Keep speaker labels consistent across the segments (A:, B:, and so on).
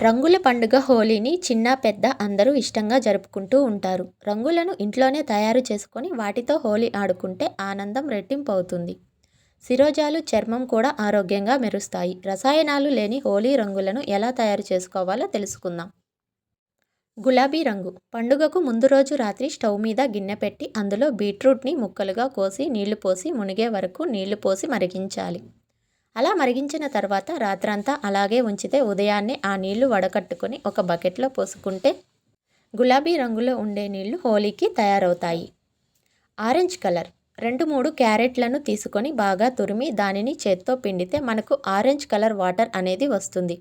A: రంగుల పండుగ హోలీని చిన్న పెద్ద అందరూ ఇష్టంగా జరుపుకుంటూ ఉంటారు. రంగులను ఇంట్లోనే తయారు చేసుకొని వాటితో హోలీ ఆడుకుంటే ఆనందం రెట్టింపు అవుతుంది. శిరోజాలు చర్మం కూడా ఆరోగ్యంగా మెరుస్తాయి. రసాయనాలు లేని హోలీ రంగులను ఎలా తయారు చేసుకోవాలో తెలుసుకుందాం. గులాబీ రంగు పండుగకు ముందు రోజు రాత్రి స్టవ్ మీద గిన్నె పెట్టి అందులో బీట్రూట్ని ముక్కలుగా కోసి నీళ్లు పోసి మునిగే వరకు నీళ్లు పోసి మరిగించాలి. అలా మరిగించిన తర్వాత రాత్రంతా అలాగే ఉంచితే ఉదయాన్నే ఆ నీళ్లు వడకట్టుకొని ఒక బకెట్లో పోసుకుంటే గులాబీ రంగులో ఉండే నీళ్లు హోలీకి తయారవుతాయి. ఆరెంజ్ కలర్ 2-3 క్యారెట్లను తీసుకొని బాగా తురిమి దానిని చేత్తో పిండితే మనకు ఆరెంజ్ కలర్ వాటర్ అనేది వస్తుంది.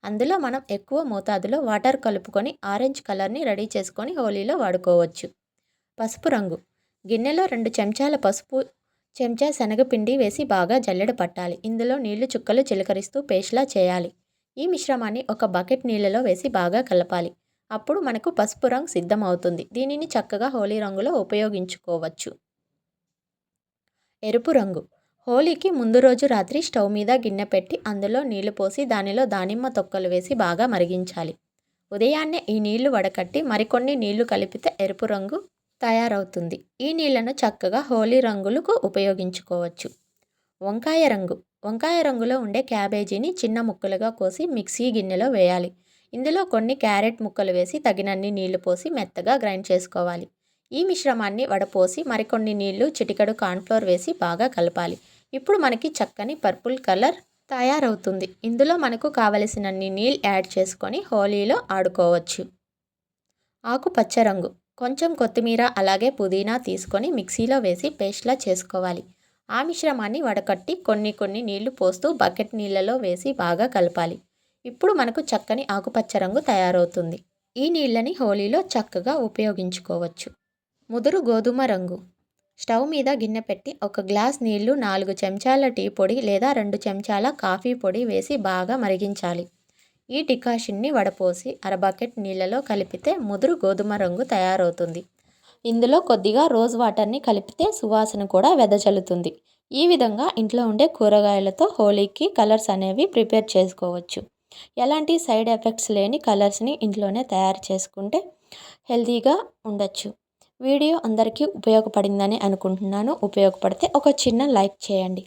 A: అందులో మనం ఎక్కువ మోతాదులో వాటర్ కలుపుకొని ఆరెంజ్ కలర్ని రెడీ చేసుకొని హోలీలో వాడుకోవచ్చు. పసుపు రంగు గిన్నెలో 2 చెంచాల పసుపు, చెంచా శనగపిండి వేసి బాగా జల్లెడ పట్టాలి. ఇందులో నీళ్లు చుక్కలు చిలకరిస్తూ పేస్ట్లా చేయాలి. ఈ మిశ్రమాన్ని ఒక బకెట్ నీళ్లలో వేసి బాగా కలపాలి. అప్పుడు మనకు పసుపు రంగు సిద్ధం అవుతుంది. దీనిని చక్కగా హోలీ రంగులో ఉపయోగించుకోవచ్చు. ఎరుపు రంగు హోలీకి ముందు రోజు రాత్రి స్టవ్ మీద గిన్నె పెట్టి అందులో నీళ్లు పోసి దానిలో దానిమ్మ తొక్కలు వేసి బాగా మరిగించాలి. ఉదయాన్నే ఈ నీళ్లు వడకట్టి మరికొన్ని నీళ్లు కలిపితే ఎరుపు రంగు తయారవుతుంది. ఈ నీళ్లను చక్కగా హోలీ రంగులకు ఉపయోగించుకోవచ్చు. వంకాయ రంగులో ఉండే క్యాబేజీని చిన్న ముక్కలుగా కోసి మిక్సీ గిన్నెలో వేయాలి. ఇందులో కొన్ని క్యారెట్ ముక్కలు వేసి తగినన్ని నీళ్లు పోసి మెత్తగా గ్రైండ్ చేసుకోవాలి. ఈ మిశ్రమాన్ని వడపోసి మరికొన్ని నీళ్లు, చిటికెడు కార్న్ఫ్లోర్ వేసి బాగా కలపాలి. ఇప్పుడు మనకి చక్కని పర్పుల్ కలర్ తయారవుతుంది. ఇందులో మనకు కావలసినన్ని నీళ్ళు యాడ్ చేసుకొని హోలీలో ఆడుకోవచ్చు. ఆకుపచ్చ రంగు కొంచెం కొత్తిమీర అలాగే పుదీనా తీసుకొని మిక్సీలో వేసి పేస్ట్లా చేసుకోవాలి. ఆ మిశ్రమాన్ని వడకట్టి కొన్ని నీళ్లు పోస్తూ బకెట్ నీళ్లలో వేసి బాగా కలపాలి. ఇప్పుడు మనకు చక్కని ఆకుపచ్చ రంగు తయారవుతుంది. ఈ నీళ్ళని హోలీలో చక్కగా ఉపయోగించుకోవచ్చు. ముదురు గోధుమ రంగు స్టవ్ మీద గిన్నె పెట్టి 1 గ్లాస్ నీళ్లు, 4 చెంచాల టీ పొడి లేదా 2 చెంచాల కాఫీ పొడి వేసి బాగా మరిగించాలి. ఈ డికాషన్ని వడపోసి అర బకెట్ నీళ్లలో కలిపితే ముదురు గోధుమ రంగు తయారవుతుంది. ఇందులో కొద్దిగా రోజ్ వాటర్ని కలిపితే సువాసన కూడా వెదజల్లుతుంది. ఈ విధంగా ఇంట్లో ఉండే కూరగాయలతో హోలీకి కలర్స్ అనేవి ప్రిపేర్ చేసుకోవచ్చు. ఎలాంటి సైడ్ ఎఫెక్ట్స్ లేని కలర్స్ని ఇంట్లోనే తయారు చేసుకుంటే హెల్తీగా ఉండొచ్చు. వీడియో అందరికీ ఉపయోగపడిందని అనుకుంటున్నాను. ఉపయోగపడితే ఒక చిన్న లైక్ చేయండి.